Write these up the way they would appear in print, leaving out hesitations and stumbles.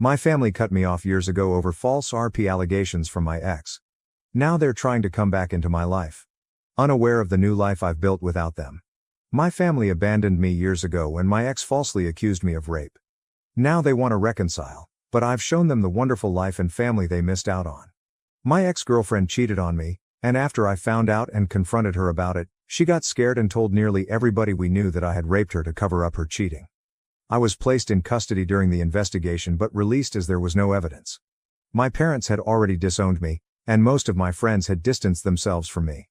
My family cut me off years ago over false Rpe allegations from my ex. Now they're trying to come back into my life. Unaware of the new life I've built without them. My family abandoned me years ago when my ex falsely accused me of rape. Now they want to reconcile, but I've shown them the wonderful life and family they missed out on. My ex-girlfriend cheated on me, and after I found out and confronted her about it, she got scared and told nearly everybody we knew that I had raped her to cover up her cheating. I was placed in custody during the investigation but released as there was no evidence. My parents had already disowned me, and most of my friends had distanced themselves from me.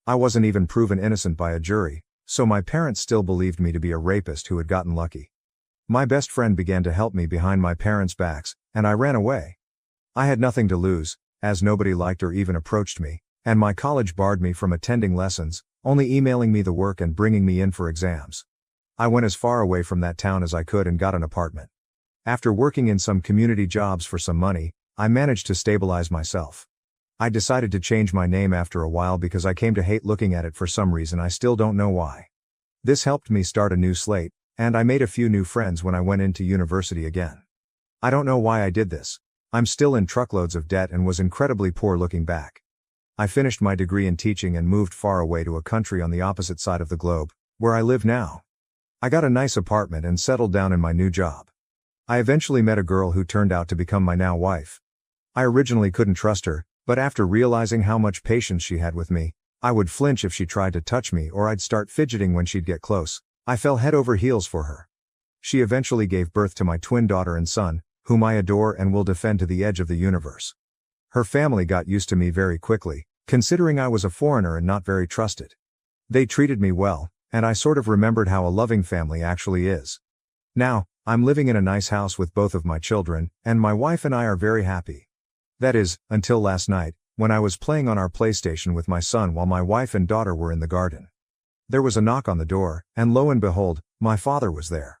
I wasn't even proven innocent by a jury, so my parents still believed me to be a rapist who had gotten lucky. My best friend began to help me behind my parents' backs, and I ran away. I had nothing to lose, as nobody liked or even approached me, and my college barred me from attending lessons, only emailing me the work and bringing me in for exams. I went as far away from that town as I could and got an apartment. After working in some community jobs for some money, I managed to stabilize myself. I decided to change my name after a while because I came to hate looking at it for some reason I still don't know why. This helped me start a new slate, and I made a few new friends when I went into university again. I don't know why I did this. I'm still in truckloads of debt and was incredibly poor looking back. I finished my degree in teaching and moved far away to a country on the opposite side of the globe, where I live now. I got a nice apartment and settled down in my new job. I eventually met a girl who turned out to become my now wife. I originally couldn't trust her, but after realizing how much patience she had with me, I would flinch if she tried to touch me or I'd start fidgeting when she'd get close. I fell head over heels for her. She eventually gave birth to my twin daughter and son, whom I adore and will defend to the edge of the universe. Her family got used to me very quickly, considering I was a foreigner and not very trusted. They treated me well, and I sort of remembered how a loving family actually is. Now, I'm living in a nice house with both of my children, and my wife and I are very happy. That is, until last night, when I was playing on our PlayStation with my son while my wife and daughter were in the garden. There was a knock on the door, and lo and behold, my father was there.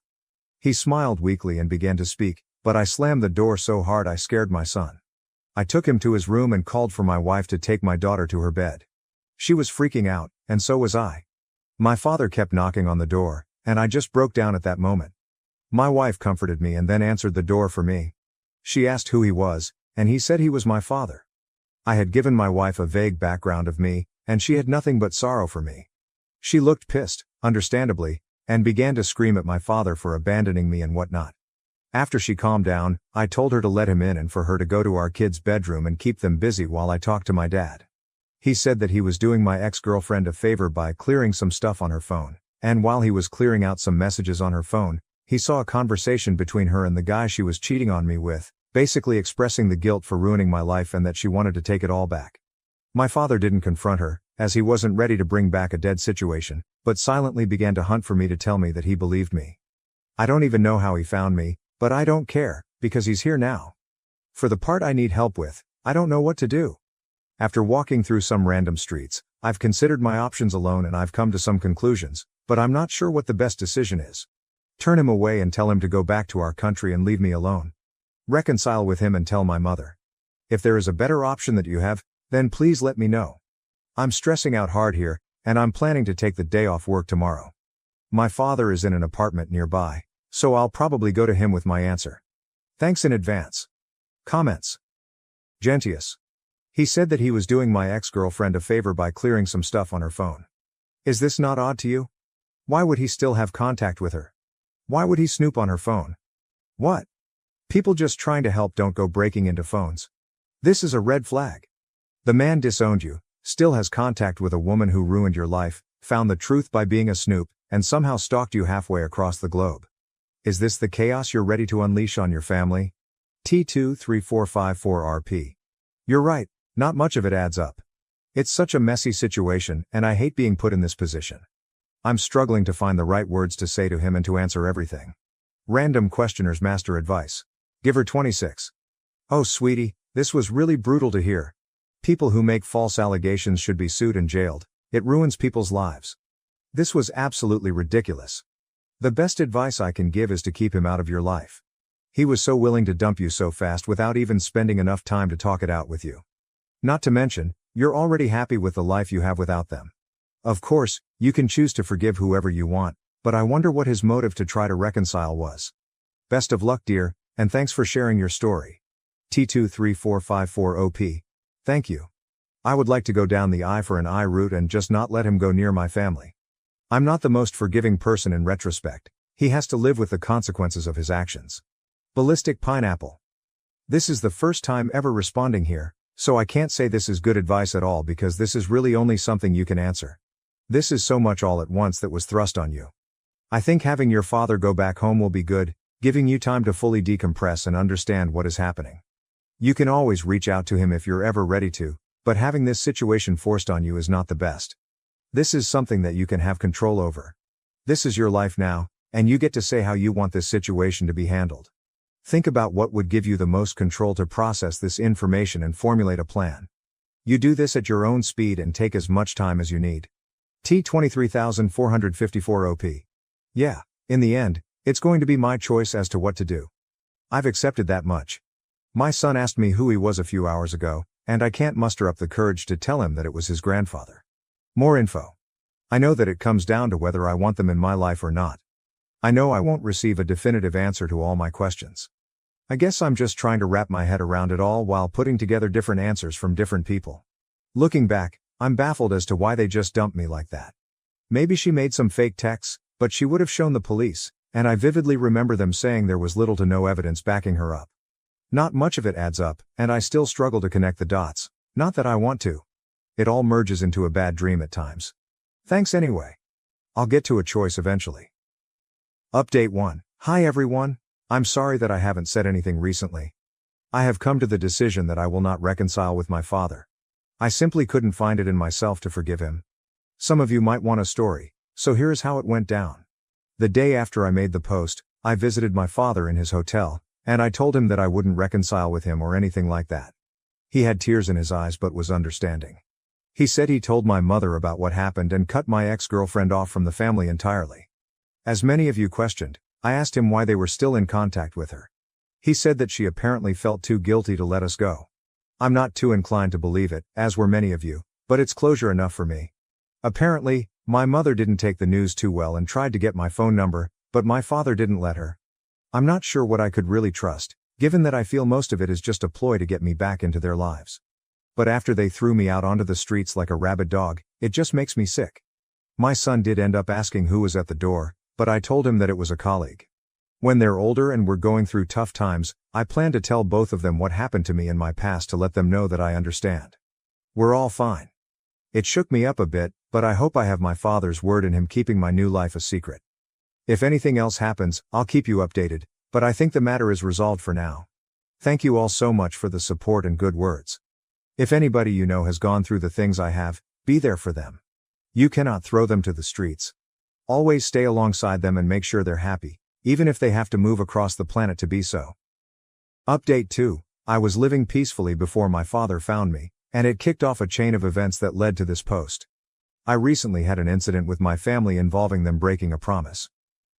He smiled weakly and began to speak, but I slammed the door so hard I scared my son. I took him to his room and called for my wife to take my daughter to her bed. She was freaking out, and so was I. My father kept knocking on the door, and I just broke down at that moment. My wife comforted me and then answered the door for me. She asked who he was, and he said he was my father. I had given my wife a vague background of me, and she had nothing but sorrow for me. She looked pissed, understandably, and began to scream at my father for abandoning me and whatnot. After she calmed down, I told her to let him in and for her to go to our kids' bedroom and keep them busy while I talked to my dad. He said that he was doing my ex-girlfriend a favor by clearing some stuff on her phone, and while he was clearing out some messages on her phone, he saw a conversation between her and the guy she was cheating on me with, basically expressing the guilt for ruining my life and that she wanted to take it all back. My father didn't confront her, as he wasn't ready to bring back a dead situation, but silently began to hunt for me to tell me that he believed me. I don't even know how he found me, but I don't care, because he's here now. For the part I need help with, I don't know what to do. After walking through some random streets, I've considered my options alone and I've come to some conclusions, but I'm not sure what the best decision is. Turn him away and tell him to go back to our country and leave me alone. Reconcile with him and tell my mother. If there is a better option that you have, then please let me know. I'm stressing out hard here, and I'm planning to take the day off work tomorrow. My father is in an apartment nearby, so I'll probably go to him with my answer. Thanks in advance. Comments. Gentius. He said that he was doing my ex-girlfriend a favor by clearing some stuff on her phone. Is this not odd to you? Why would he still have contact with her? Why would he snoop on her phone? What? People just trying to help don't go breaking into phones. This is a red flag. The man disowned you, still has contact with a woman who ruined your life, found the truth by being a snoop, and somehow stalked you halfway across the globe. Is this the chaos you're ready to unleash on your family? T23454RP. You're right, not much of it adds up. It's such a messy situation, and I hate being put in this position. I'm struggling to find the right words to say to him and to answer everything. Random questioner's master advice. Giver 26. Oh sweetie, this was really brutal to hear. People who make false allegations should be sued and jailed. It ruins people's lives. This was absolutely ridiculous. The best advice I can give is to keep him out of your life. He was so willing to dump you so fast without even spending enough time to talk it out with you. Not to mention, you're already happy with the life you have without them. Of course, you can choose to forgive whoever you want, but I wonder what his motive to try to reconcile was. Best of luck, dear, And thanks for sharing your story. T23454OP. Thank you. I would like to go down the eye for an eye route and just not let him go near my family. I'm not the most forgiving person in retrospect. He has to live with the consequences of his actions. Ballistic Pineapple. This is the first time ever responding here, so I can't say this is good advice at all because this is really only something you can answer. This is so much all at once that was thrust on you. I think having your father go back home will be good, giving you time to fully decompress and understand what is happening. You can always reach out to him if you're ever ready to, but having this situation forced on you is not the best. This is something that you can have control over. This is your life now, and you get to say how you want this situation to be handled. Think about what would give you the most control to process this information and formulate a plan. You do this at your own speed and take as much time as you need. T23454OP. Yeah, in the end, it's going to be my choice as to what to do. I've accepted that much. My son asked me who he was a few hours ago, and I can't muster up the courage to tell him that it was his grandfather. More info. I know that it comes down to whether I want them in my life or not. I know I won't receive a definitive answer to all my questions. I guess I'm just trying to wrap my head around it all while putting together different answers from different people. Looking back, I'm baffled as to why they just dumped me like that. Maybe she made some fake texts, but she would have shown the police, and I vividly remember them saying there was little to no evidence backing her up. Not much of it adds up, and I still struggle to connect the dots, not that I want to. It all merges into a bad dream at times. Thanks anyway. I'll get to a choice eventually. Update 1. Hi everyone. I'm sorry that I haven't said anything recently. I have come to the decision that I will not reconcile with my father. I simply couldn't find it in myself to forgive him. Some of you might want a story, so here's how it went down. The day after I made the post, I visited my father in his hotel, and I told him that I wouldn't reconcile with him or anything like that. He had tears in his eyes but was understanding. He said he told my mother about what happened and cut my ex-girlfriend off from the family entirely. As many of you questioned, I asked him why they were still in contact with her. He said that she apparently felt too guilty to let us go. I'm not too inclined to believe it, as were many of you, but it's closure enough for me. Apparently, my mother didn't take the news too well and tried to get my phone number, but my father didn't let her. I'm not sure what I could really trust, given that I feel most of it is just a ploy to get me back into their lives. But after they threw me out onto the streets like a rabid dog, it just makes me sick. My son did end up asking who was at the door, but I told him that it was a colleague. When they're older and we're going through tough times, I plan to tell both of them what happened to me in my past to let them know that I understand. We're all fine. It shook me up a bit, but I hope I have my father's word in him keeping my new life a secret. If anything else happens, I'll keep you updated, but I think the matter is resolved for now. Thank you all so much for the support and good words. If anybody you know has gone through the things I have, be there for them. You cannot throw them to the streets. Always stay alongside them and make sure they're happy, even if they have to move across the planet to be so. Update 2. I was living peacefully before my father found me, and it kicked off a chain of events that led to this post. I recently had an incident with my family involving them breaking a promise.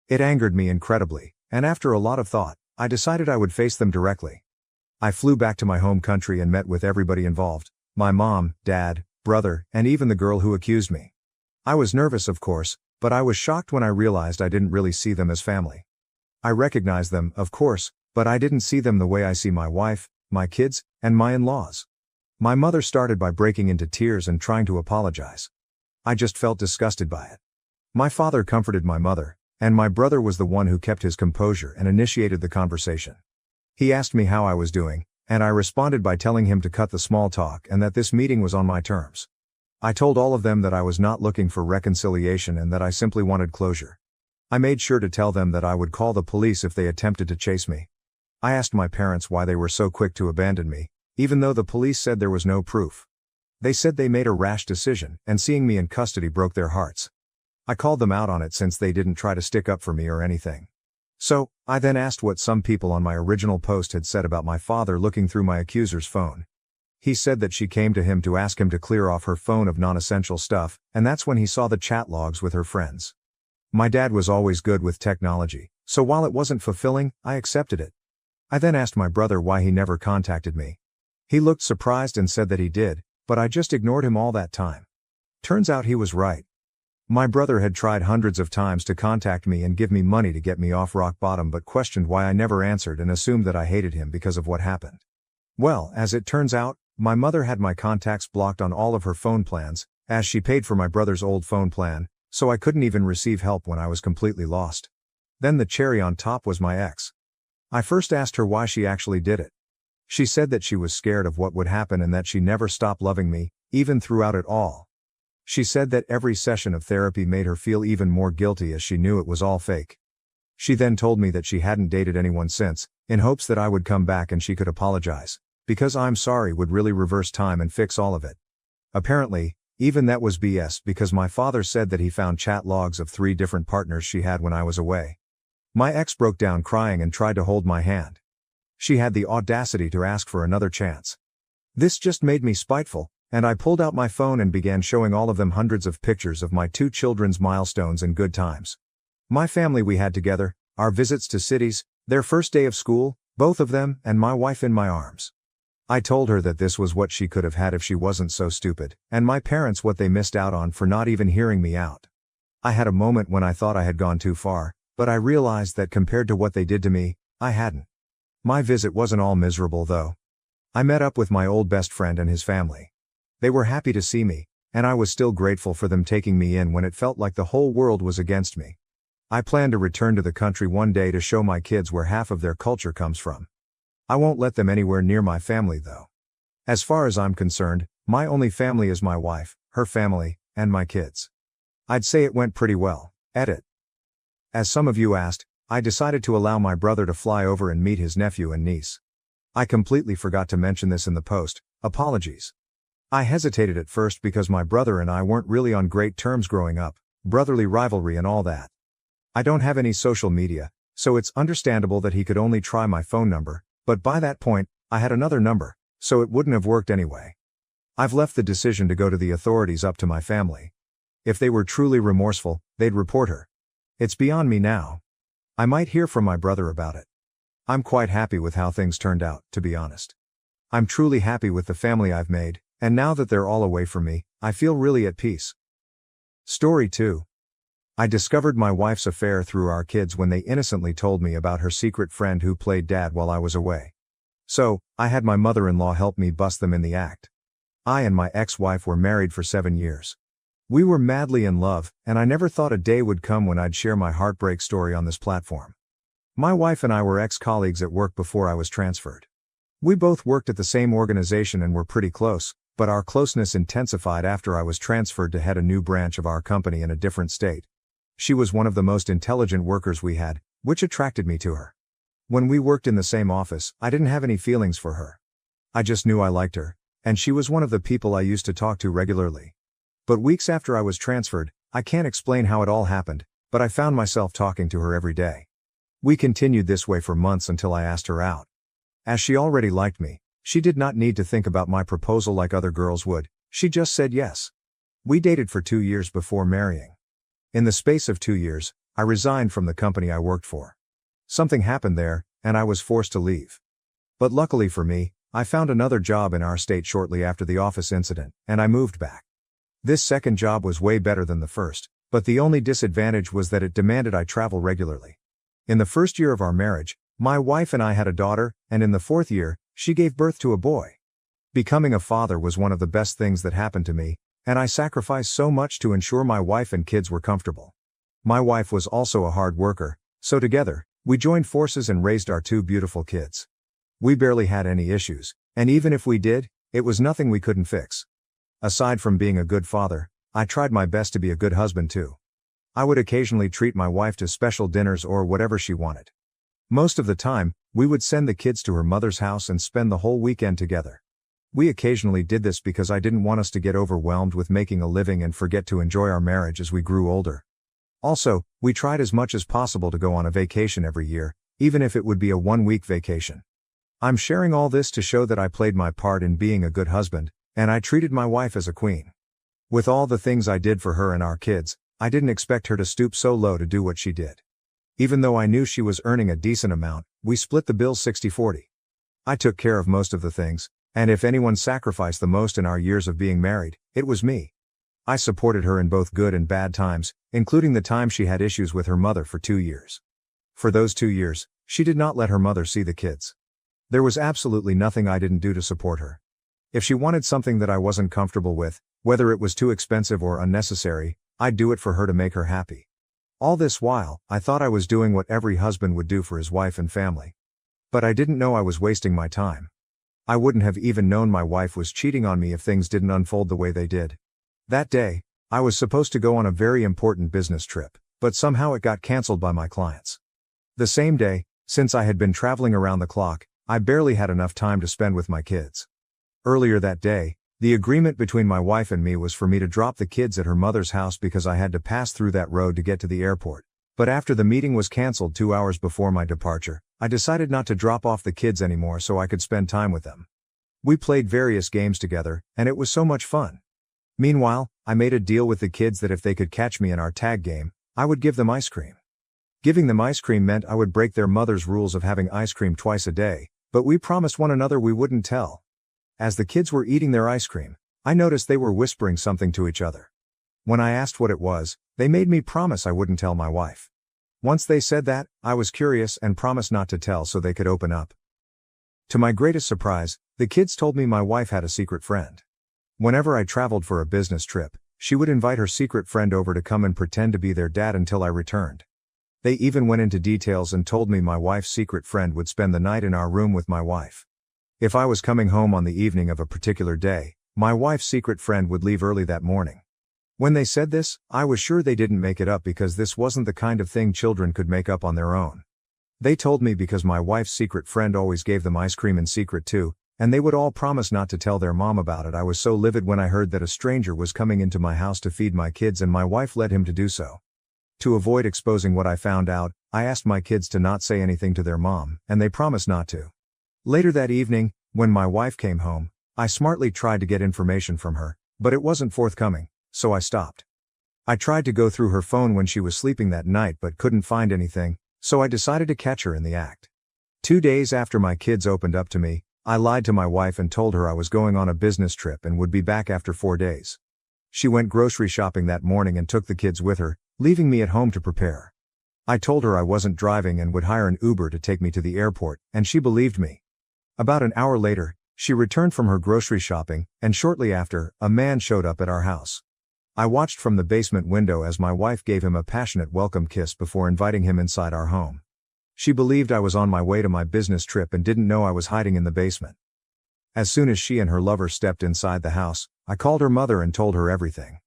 It angered me incredibly, and after a lot of thought, I decided I would face them directly. I flew back to my home country and met with everybody involved, my mom, dad, brother, and even the girl who accused me. I was nervous of course, but I was shocked when I realized I didn't really see them as family. I recognized them, of course, but I didn't see them the way I see my wife, my kids, and my in-laws. My mother started by breaking into tears and trying to apologize. I just felt disgusted by it. My father comforted my mother, and my brother was the one who kept his composure and initiated the conversation. He asked me how I was doing, and I responded by telling him to cut the small talk and that this meeting was on my terms. I told all of them that I was not looking for reconciliation and that I simply wanted closure. I made sure to tell them that I would call the police if they attempted to chase me. I asked my parents why they were so quick to abandon me, even though the police said there was no proof. They said they made a rash decision, and seeing me in custody broke their hearts. I called them out on it since they didn't try to stick up for me or anything. So, I then asked what some people on my original post had said about my father looking through my accuser's phone. He said that she came to him to ask him to clear off her phone of non-essential stuff, and that's when he saw the chat logs with her friends. My dad was always good with technology, so while it wasn't fulfilling, I accepted it. I then asked my brother why he never contacted me. He looked surprised and said that he did, but I just ignored him all that time. Turns out he was right. My brother had tried hundreds of times to contact me and give me money to get me off rock bottom, but questioned why I never answered and assumed that I hated him because of what happened. Well, as it turns out, my mother had my contacts blocked on all of her phone plans, as she paid for my brother's old phone plan, so I couldn't even receive help when I was completely lost. Then the cherry on top was my ex. I first asked her why she actually did it. She said that she was scared of what would happen and that she never stopped loving me, even throughout it all. She said that every session of therapy made her feel even more guilty as she knew it was all fake. She then told me that she hadn't dated anyone since, in hopes that I would come back and she could apologize, because I'm sorry would really reverse time and fix all of it. Apparently, even that was BS, because my father said that he found chat logs of 3 different partners she had when I was away. My ex broke down crying and tried to hold my hand. She had the audacity to ask for another chance. This just made me spiteful, and I pulled out my phone and began showing all of them hundreds of pictures of my 2 children's milestones and good times. My family we had together, our visits to cities, their first day of school, both of them, and my wife in my arms. I told her that this was what she could have had if she wasn't so stupid, and my parents what they missed out on for not even hearing me out. I had a moment when I thought I had gone too far, but I realized that compared to what they did to me, I hadn't. My visit wasn't all miserable though. I met up with my old best friend and his family. They were happy to see me, and I was still grateful for them taking me in when it felt like the whole world was against me. I plan to return to the country one day to show my kids where half of their culture comes from. I won't let them anywhere near my family though. As far as I'm concerned, my only family is my wife, her family, and my kids. I'd say it went pretty well. Edit. As some of you asked, I decided to allow my brother to fly over and meet his nephew and niece. I completely forgot to mention this in the post, apologies. I hesitated at first because my brother and I weren't really on great terms growing up, brotherly rivalry and all that. I don't have any social media, so it's understandable that he could only try my phone number, but by that point, I had another number, so it wouldn't have worked anyway. I've left the decision to go to the authorities up to my family. If they were truly remorseful, they'd report her. It's beyond me now. I might hear from my brother about it. I'm quite happy with how things turned out, to be honest. I'm truly happy with the family I've made, and now that they're all away from me, I feel really at peace. Story 2. I discovered my wife's affair through our kids when they innocently told me about her secret friend who played dad while I was away. So, I had my mother-in-law help me bust them in the act. I and my ex-wife were married for 7 years. We were madly in love, and I never thought a day would come when I'd share my heartbreak story on this platform. My wife and I were ex-colleagues at work before I was transferred. We both worked at the same organization and were pretty close, but our closeness intensified after I was transferred to head a new branch of our company in a different state. She was one of the most intelligent workers we had, which attracted me to her. When we worked in the same office, I didn't have any feelings for her. I just knew I liked her, and she was one of the people I used to talk to regularly. But weeks after I was transferred, I can't explain how it all happened, but I found myself talking to her every day. We continued this way for months until I asked her out. As she already liked me, she did not need to think about my proposal like other girls would, she just said yes. We dated for 2 years before marrying. In the space of 2 years, I resigned from the company I worked for. Something happened there, and I was forced to leave. But luckily for me, I found another job in our state shortly after the office incident, and I moved back. This second job was way better than the first, but the only disadvantage was that it demanded I travel regularly. In the first year of our marriage, my wife and I had a daughter, and in the 4th year, she gave birth to a boy. Becoming a father was one of the best things that happened to me, and I sacrificed so much to ensure my wife and kids were comfortable. My wife was also a hard worker, so together, we joined forces and raised our 2 beautiful kids. We barely had any issues, and even if we did, it was nothing we couldn't fix. Aside from being a good father, I tried my best to be a good husband too. I would occasionally treat my wife to special dinners or whatever she wanted. Most of the time, we would send the kids to her mother's house and spend the whole weekend together. We occasionally did this because I didn't want us to get overwhelmed with making a living and forget to enjoy our marriage as we grew older. Also, we tried as much as possible to go on a vacation every year, even if it would be a 1-week vacation. I'm sharing all this to show that I played my part in being a good husband, and I treated my wife as a queen. With all the things I did for her and our kids, I didn't expect her to stoop so low to do what she did. Even though I knew she was earning a decent amount, we split the bill 60-40. I took care of most of the things, and if anyone sacrificed the most in our years of being married, it was me. I supported her in both good and bad times, including the time she had issues with her mother for 2 years. For those 2 years, she did not let her mother see the kids. There was absolutely nothing I didn't do to support her. If she wanted something that I wasn't comfortable with, whether it was too expensive or unnecessary, I'd do it for her to make her happy. All this while, I thought I was doing what every husband would do for his wife and family. But I didn't know I was wasting my time. I wouldn't have even known my wife was cheating on me if things didn't unfold the way they did. That day, I was supposed to go on a very important business trip, but somehow it got canceled by my clients. The same day, since I had been traveling around the clock, I barely had enough time to spend with my kids. Earlier that day, the agreement between my wife and me was for me to drop the kids at her mother's house because I had to pass through that road to get to the airport. But after the meeting was canceled 2 hours before my departure, I decided not to drop off the kids anymore so I could spend time with them. We played various games together, and it was so much fun. Meanwhile, I made a deal with the kids that if they could catch me in our tag game, I would give them ice cream. Giving them ice cream meant I would break their mother's rules of having ice cream twice a day, but we promised one another we wouldn't tell. As the kids were eating their ice cream, I noticed they were whispering something to each other. When I asked what it was, they made me promise I wouldn't tell my wife. Once they said that, I was curious and promised not to tell so they could open up. To my greatest surprise, the kids told me my wife had a secret friend. Whenever I traveled for a business trip, she would invite her secret friend over to come and pretend to be their dad until I returned. They even went into details and told me my wife's secret friend would spend the night in our room with my wife. If I was coming home on the evening of a particular day, my wife's secret friend would leave early that morning. When they said this, I was sure they didn't make it up because this wasn't the kind of thing children could make up on their own. They told me because my wife's secret friend always gave them ice cream in secret too, and they would all promise not to tell their mom about it. I was so livid when I heard that a stranger was coming into my house to feed my kids and my wife led him to do so. To avoid exposing what I found out, I asked my kids to not say anything to their mom, and they promised not to. Later that evening, when my wife came home, I smartly tried to get information from her, but it wasn't forthcoming, so I stopped. I tried to go through her phone when she was sleeping that night but couldn't find anything, so I decided to catch her in the act. 2 days after my kids opened up to me, I lied to my wife and told her I was going on a business trip and would be back after 4 days. She went grocery shopping that morning and took the kids with her, leaving me at home to prepare. I told her I wasn't driving and would hire an Uber to take me to the airport, and she believed me. About an hour later, she returned from her grocery shopping, and shortly after, a man showed up at our house. I watched from the basement window as my wife gave him a passionate welcome kiss before inviting him inside our home. She believed I was on my way to my business trip and didn't know I was hiding in the basement. As soon as she and her lover stepped inside the house, I called her mother and told her everything.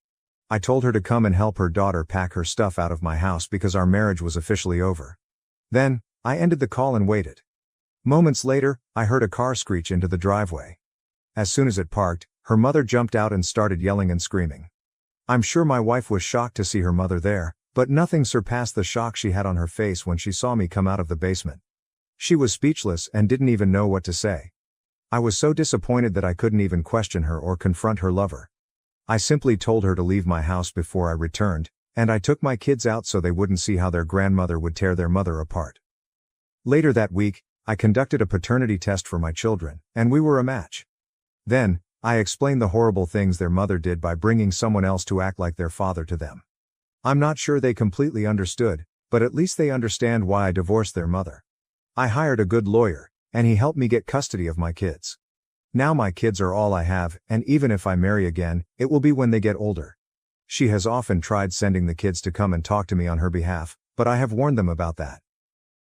I told her to come and help her daughter pack her stuff out of my house because our marriage was officially over. Then, I ended the call and waited. Moments later, I heard a car screech into the driveway. As soon as it parked, her mother jumped out and started yelling and screaming. I'm sure my wife was shocked to see her mother there, but nothing surpassed the shock she had on her face when she saw me come out of the basement. She was speechless and didn't even know what to say. I was so disappointed that I couldn't even question her or confront her lover. I simply told her to leave my house before I returned, and I took my kids out so they wouldn't see how their grandmother would tear their mother apart. Later that week, I conducted a paternity test for my children, and we were a match. Then, I explained the horrible things their mother did by bringing someone else to act like their father to them. I'm not sure they completely understood, but at least they understand why I divorced their mother. I hired a good lawyer, and he helped me get custody of my kids. Now my kids are all I have, and even if I marry again, it will be when they get older. She has often tried sending the kids to come and talk to me on her behalf, but I have warned them about that.